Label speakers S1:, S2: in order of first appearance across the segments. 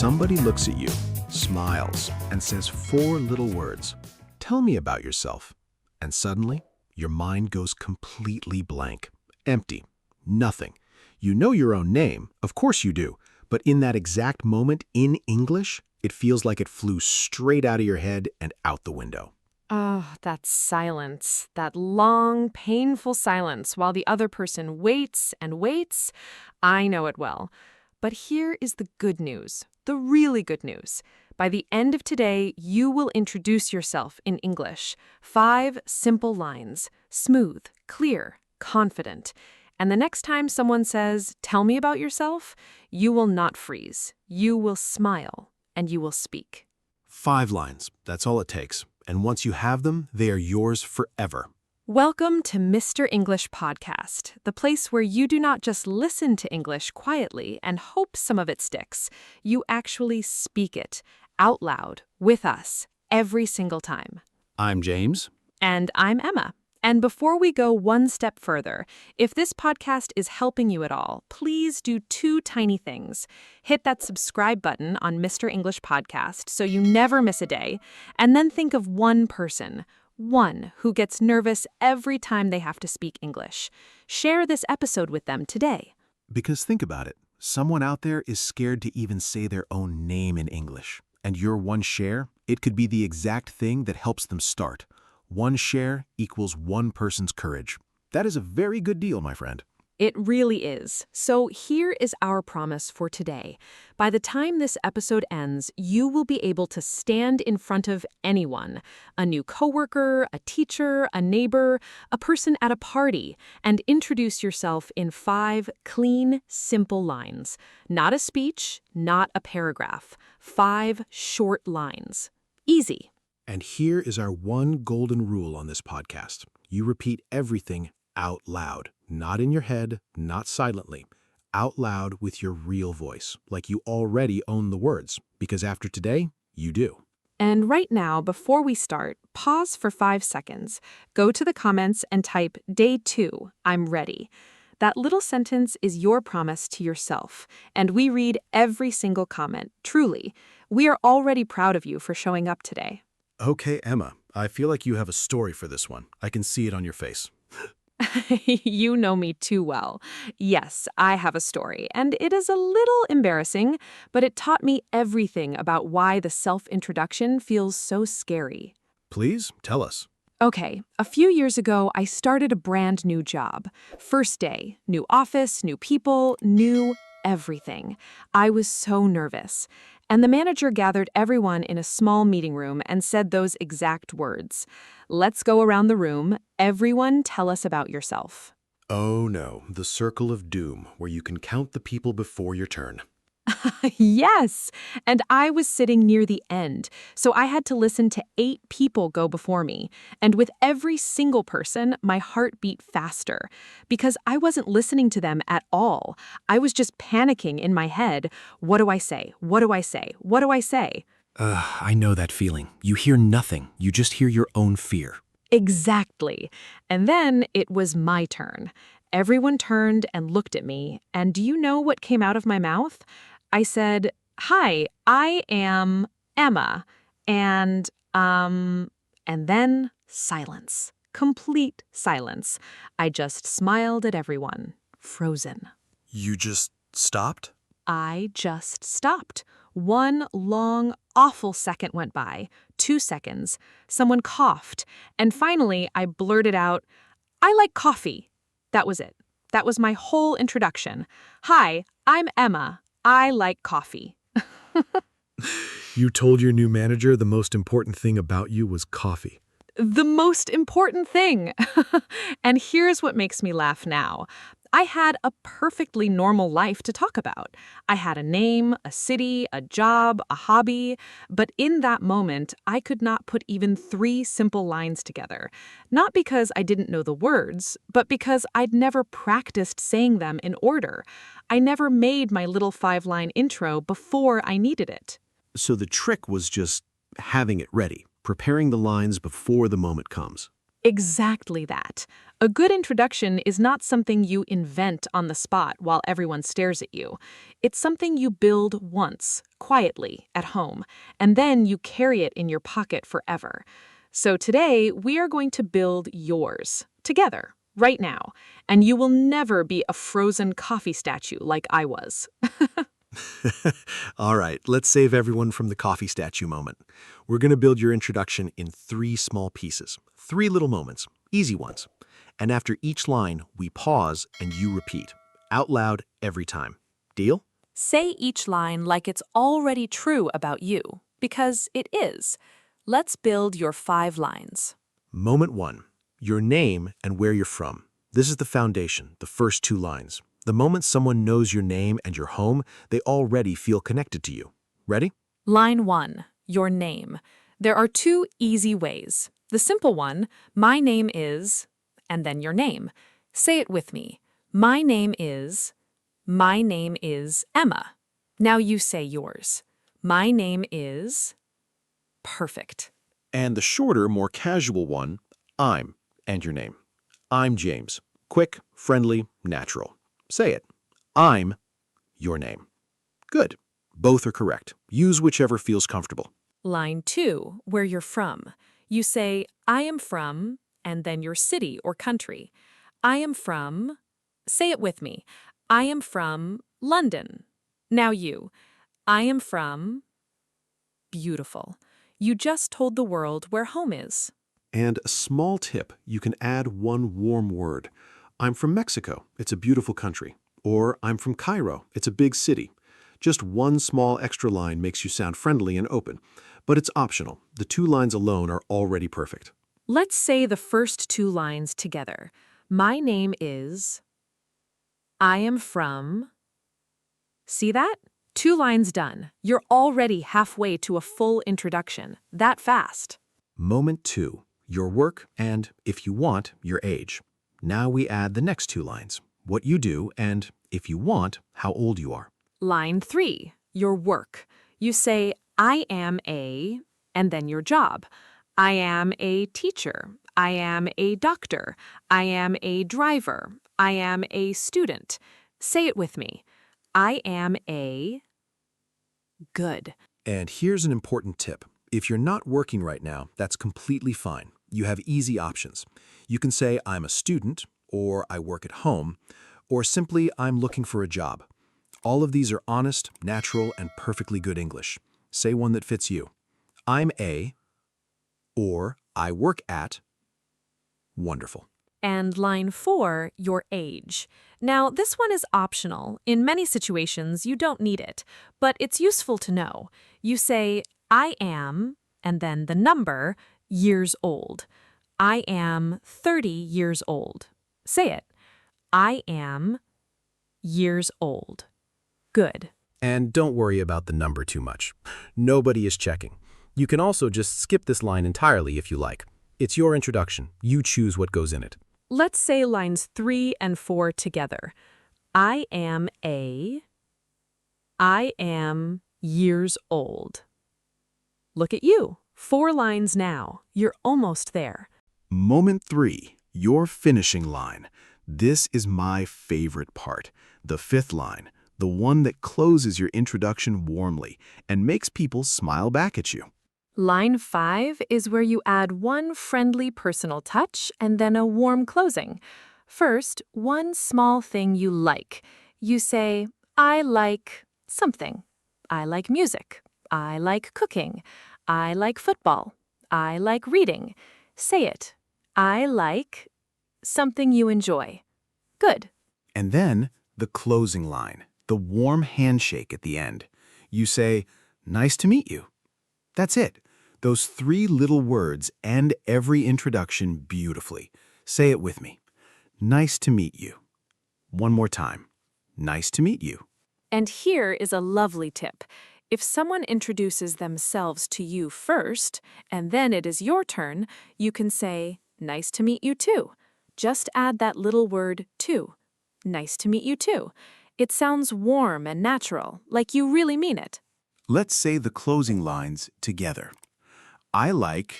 S1: Somebody looks at you, smiles, and says four little words. Tell me about yourself. And suddenly, your mind goes completely blank. Empty. Nothing. You know your own name, of course you do, but in that exact moment, in English, it feels like it flew straight out of your head and out the window.
S2: Oh, that silence, that long, painful silence while the other person waits and waits. I know it well. But here is the good news, the really good news. By the end of today, you will introduce yourself in English. 5 simple lines, smooth, clear, confident. And the next time someone says, "Tell me about yourself," you will not freeze. You will smile, and you will speak.
S1: 5 lines, that's all it takes. And once you have them, they are yours forever.
S2: Welcome to Mr. English Podcast, the place where you do not just listen to English quietly and hope some of it sticks. You actually speak it out loud with us every single time.
S1: I'm James.
S2: And I'm Emma. And before we go one step further, if this podcast is helping you at all, please do 2 tiny things. Hit that subscribe button on Mr. English Podcast so you never miss a day, and then think of one person, one who gets nervous every time they have to speak English. Share this episode with them today.
S1: Because think about it, someone out there is scared to even say their own name in English. And your one share, it could be the exact thing that helps them start. One share equals one person's courage. That is a very good deal, my friend.
S2: It really is. So here is our promise for today. By the time this episode ends, you will be able to stand in front of anyone, a new coworker, a teacher, a neighbor, a person at a party, and introduce yourself in 5 clean, simple lines. Not a speech, not a paragraph. 5 short lines. Easy.
S1: And here is our one golden rule on this podcast. You repeat everything out loud, not in your head, not silently, out loud with your real voice, like you already own the words, because after today, you do.
S2: And right now, before we start, pause for 5 seconds. Go to the comments and type Day 2, I'm ready. That little sentence is your promise to yourself, and we read every single comment, truly. We are already proud of you for showing up today.
S1: Okay, Emma, I feel like you have a story for this one. I can see it on your face.
S2: You know me too well. Yes, I have a story, and it is a little embarrassing, but it taught me everything about why the self-introduction feels so scary.
S1: Please, tell us.
S2: Okay, a few years ago, I started a brand new job. First day, new office, new people, new everything. I was so nervous. And the manager gathered everyone in a small meeting room and said those exact words. Let's go around the room. Everyone tell us about yourself.
S1: Oh no, the circle of doom, where you can count the people before your turn.
S2: Yes, and I was sitting near the end, so I had to listen to 8 people go before me. And with every single person, my heart beat faster, because I wasn't listening to them at all. I was just panicking in my head. What do I say? What do I say? What do I say?
S1: I know that feeling. You hear nothing. You just hear your own fear.
S2: Exactly. And then it was my turn. Everyone turned and looked at me, and do you know what came out of my mouth? I said, "Hi, I am Emma," and then silence. Complete silence. I just smiled at everyone. Frozen.
S1: You just stopped?
S2: I just stopped. 1 long, awful second went by. 2 seconds. Someone coughed. And finally, I blurted out, "I like coffee." That was it. That was my whole introduction. "Hi, I'm Emma. I like coffee."
S1: You told your new manager the most important thing about you was coffee.
S2: The most important thing. And here's what makes me laugh now. I had a perfectly normal life to talk about. I had a name, a city, a job, a hobby. But in that moment, I could not put even 3 simple lines together. Not because I didn't know the words, but because I'd never practiced saying them in order. I never made my little 5-line intro before I needed it.
S1: So the trick was just having it ready, preparing the lines before the moment comes.
S2: Exactly that. A good introduction is not something you invent on the spot while everyone stares at you. It's something you build once, quietly, at home, and then you carry it in your pocket forever. So today, we are going to build yours, together, right now, and you will never be a frozen coffee statue like I was.
S1: All right, let's save everyone from the coffee statue moment. We're going to build your introduction in 3 small pieces, 3 little moments, easy ones. And after each line, we pause and you repeat, out loud every time. Deal?
S2: Say each line like it's already true about you, because it is. Let's build your 5 lines.
S1: Moment 1, your name and where you're from. This is the foundation, the first 2 lines. The moment someone knows your name and your home, they already feel connected to you. Ready?
S2: Line 1, your name. There are 2 easy ways. The simple one, my name is, and then your name. Say it with me. My name is Emma. Now you say yours. My name is. Perfect.
S1: And the shorter, more casual one, I'm, and your name. I'm James. Quick, friendly, natural. Say it. I'm your name. Good. Both are correct. Use whichever feels comfortable.
S2: Line 2, where you're from. You say, I am from, and then your city or country. I am from. Say it with me. I am from London. Now you. I am from. Beautiful. You just told the world where home is.
S1: And a small tip, you can add one warm word. I'm from Mexico. It's a beautiful country. Or I'm from Cairo. It's a big city. Just one small extra line makes you sound friendly and open. But it's optional. The 2 lines alone are already perfect.
S2: Let's say the first 2 lines together. My name is. I am from. See that? 2 lines done. You're already halfway to a full introduction. That fast.
S1: Moment 2, your work and, if you want, your age. Now we add the next 2 lines, what you do and, if you want, how old you are.
S2: Line 3, your work. You say, I am a, and then your job. I am a teacher. I am a doctor. I am a driver. I am a student. Say it with me. I am a. Good.
S1: And here's an important tip. If you're not working right now, that's completely fine. You have easy options. You can say, I'm a student, or I work at home, or simply, I'm looking for a job. All of these are honest, natural, and perfectly good English. Say one that fits you. I'm a, or I work at. Wonderful.
S2: And line 4, your age. Now, this one is optional. In many situations, you don't need it, but it's useful to know. You say, I am, and then the number, years old. I am 30 years old. Say it. I am years old. Good.
S1: And don't worry about the number too much. Nobody is checking. You can also just skip this line entirely if you like. It's your introduction. You choose what goes in it.
S2: Let's say lines 3 and 4 together. I am years old. Look at you. 4 lines now. You're almost there.
S1: Moment 3, your finishing line. This is my favorite part. The 5th line, the one that closes your introduction warmly and makes people smile back at you.
S2: Line 5 is where you add one friendly personal touch and then a warm closing. First, one small thing you like. You say, I like something. I like music. I like cooking. I like football. I like reading. Say it. I like something you enjoy. Good.
S1: And then the closing line, the warm handshake at the end. You say, nice to meet you. That's it. Those 3 little words end every introduction beautifully. Say it with me. Nice to meet you. One more time. Nice to meet you.
S2: And here is a lovely tip. If someone introduces themselves to you first, and then it is your turn, you can say, nice to meet you too. Just add that little word too. Nice to meet you too. It sounds warm and natural, like you really mean it.
S1: Let's say the closing lines together. I like,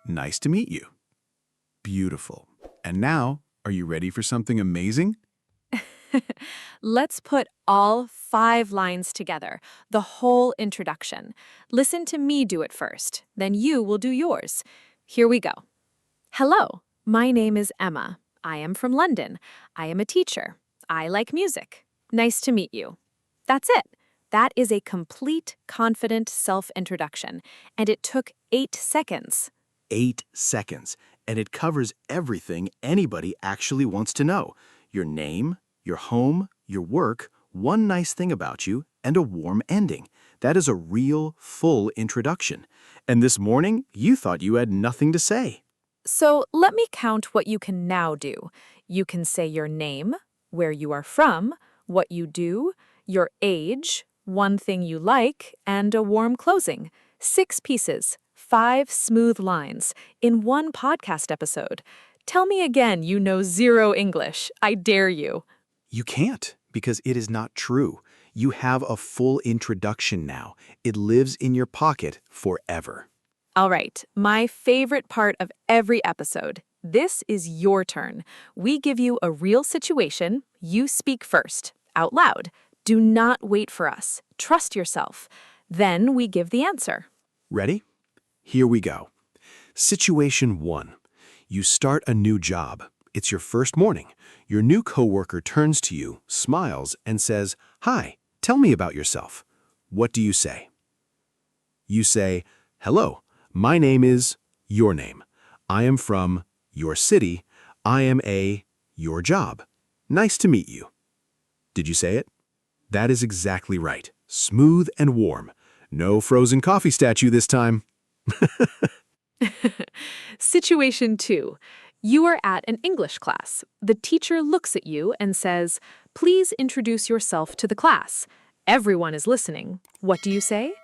S1: nice to meet you. Beautiful. And now, are you ready for something amazing?
S2: Let's put all 5 lines together, the whole introduction. Listen to me do it first, then you will do yours. Here we go. Hello, my name is Emma. I am from London. I am a teacher. I like music. Nice to meet you. That's it. That is a complete, confident self-introduction, and it took 8 seconds.
S1: 8 seconds, and it covers everything anybody actually wants to know. Your name, your home, your work, one nice thing about you, and a warm ending. That is a real, full introduction. And this morning, you thought you had nothing to say.
S2: So let me count what you can now do. You can say your name, where you are from, what you do, your age, one thing you like, and a warm closing. 6 pieces, 5 smooth lines, in one podcast episode. Tell me again you know 0 English. I dare you.
S1: You can't, because it is not true. You have a full introduction now. It lives in your pocket forever.
S2: All right, my favorite part of every episode. This is your turn. We give you a real situation. You speak first, out loud. Do not wait for us. Trust yourself. Then we give the answer.
S1: Ready? Here we go. Situation 1. You start a new job. It's your first morning. Your new coworker turns to you, smiles, and says, "Hi, tell me about yourself." What do you say? You say, "Hello, my name is," your name. "I am from," your city. "I am your job. Nice to meet you." Did you say it? That is exactly right. Smooth and warm. No frozen coffee statue this time.
S2: Situation 2. You are at an English class. The teacher looks at you and says, "Please introduce yourself to the class." Everyone is listening. What do you say?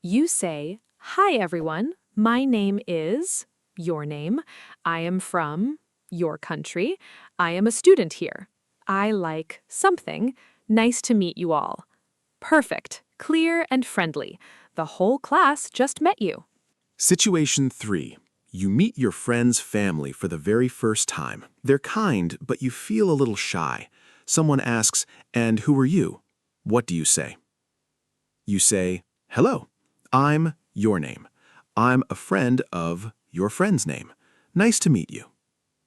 S2: You say, "Hi everyone, my name is," your name. "I am from," your country. "I am a student here. I like something. Nice to meet you all." Perfect, clear and friendly. The whole class just met you.
S1: Situation 3. You meet your friend's family for the very first time. They're kind, but you feel a little shy. Someone asks, "And who are you?" What do you say? You say, "Hello, I'm," your name. "I'm a friend of," your friend's name. "Nice to meet you."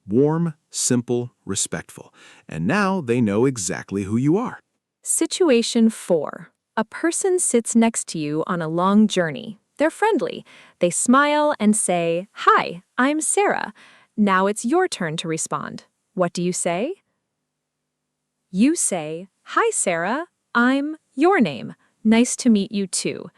S1: Warm, simple, respectful. And now they know exactly who you are.
S2: Situation 4. A person sits next to you on a long journey. They're friendly. They smile and say, "Hi, I'm Sarah." Now it's your turn to respond. What do you say? You say, "Hi, Sarah. I'm," your name. "Nice to meet you too."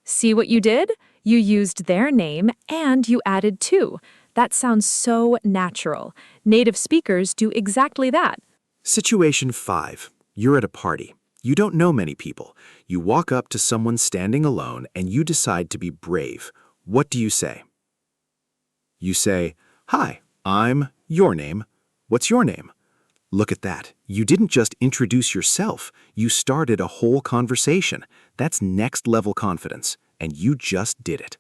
S2: See what you did? You used their name and you added "to." That sounds so natural. Native speakers do exactly that.
S1: Situation 5. You're at a party. You don't know many people. You walk up to someone standing alone and you decide to be brave. What do you say? You say, "Hi, I'm," your name. What's your name? Look at that. You didn't just introduce yourself. You started a whole conversation. That's next level confidence. And you just did it.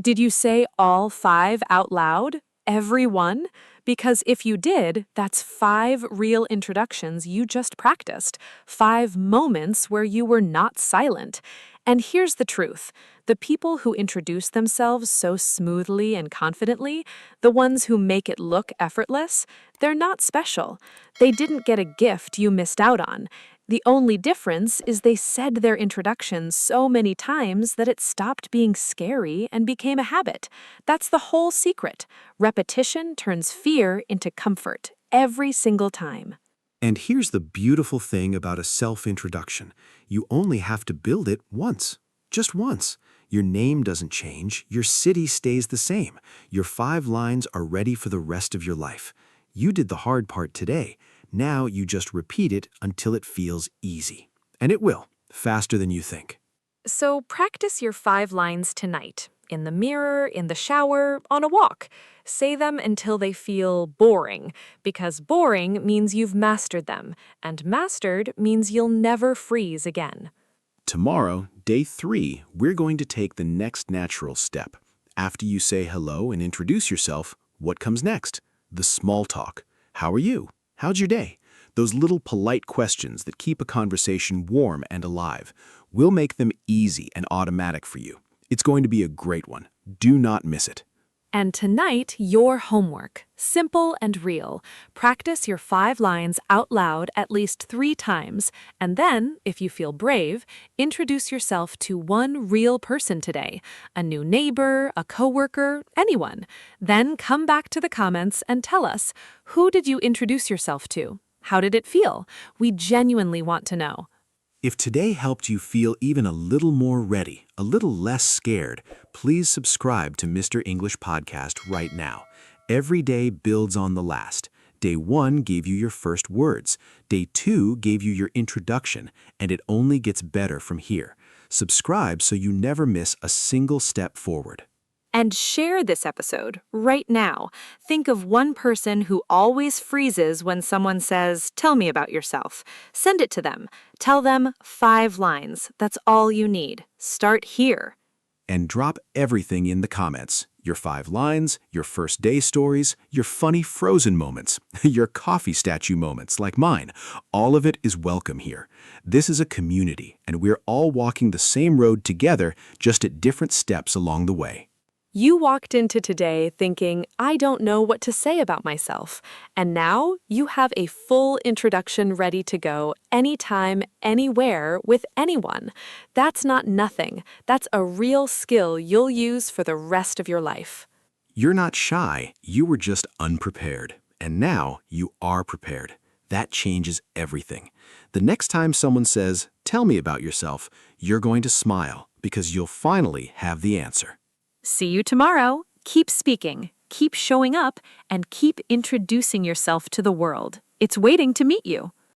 S2: Did you say all 5 out loud? Every one? Because if you did, that's 5 real introductions you just practiced, 5 moments where you were not silent. And here's the truth. The people who introduce themselves so smoothly and confidently, the ones who make it look effortless, they're not special. They didn't get a gift you missed out on. The only difference is they said their introductions so many times that it stopped being scary and became a habit. That's the whole secret. Repetition turns fear into comfort every single time.
S1: And here's the beautiful thing about a self-introduction. You only have to build it once. Just once. Your name doesn't change. Your city stays the same. Your 5 lines are ready for the rest of your life. You did the hard part today. Now you just repeat it until it feels easy. And it will, faster than you think.
S2: So practice your 5 lines tonight. In the mirror, in the shower, on a walk. Say them until they feel boring, because boring means you've mastered them, and mastered means you'll never freeze again.
S1: Tomorrow, day 3, we're going to take the next natural step. After you say hello and introduce yourself, what comes next? The small talk. How are you? How's your day? Those little polite questions that keep a conversation warm and alive. We'll make them easy and automatic for you. It's going to be a great one. Do not miss it.
S2: And tonight, your homework. Simple and real. Practice your 5 lines out loud at least 3 times, and then, if you feel brave, introduce yourself to one real person today. A new neighbor, a coworker, anyone. Then come back to the comments and tell us, who did you introduce yourself to? How did it feel? We genuinely want to know.
S1: If today helped you feel even a little more ready, a little less scared, please subscribe to Mr. English Podcast right now. Every day builds on the last. Day 1 gave you your first words. Day 2 gave you your introduction, and it only gets better from here. Subscribe so you never miss a single step forward.
S2: And share this episode right now. Think of one person who always freezes when someone says, "Tell me about yourself." Send it to them. Tell them 5 lines. That's all you need. Start here.
S1: And drop everything in the comments. Your 5 lines, your first day stories, your funny frozen moments, your coffee statue moments like mine. All of it is welcome here. This is a community, and we're all walking the same road together, just at different steps along the way.
S2: You walked into today thinking, I don't know what to say about myself. And now you have a full introduction ready to go anytime, anywhere, with anyone. That's not nothing. That's a real skill you'll use for the rest of your life.
S1: You're not shy, you were just unprepared. And now you are prepared. That changes everything. The next time someone says, "Tell me about yourself," you're going to smile because you'll finally have the answer.
S2: See you tomorrow. Keep speaking, keep showing up, and keep introducing yourself to the world. It's waiting to meet you.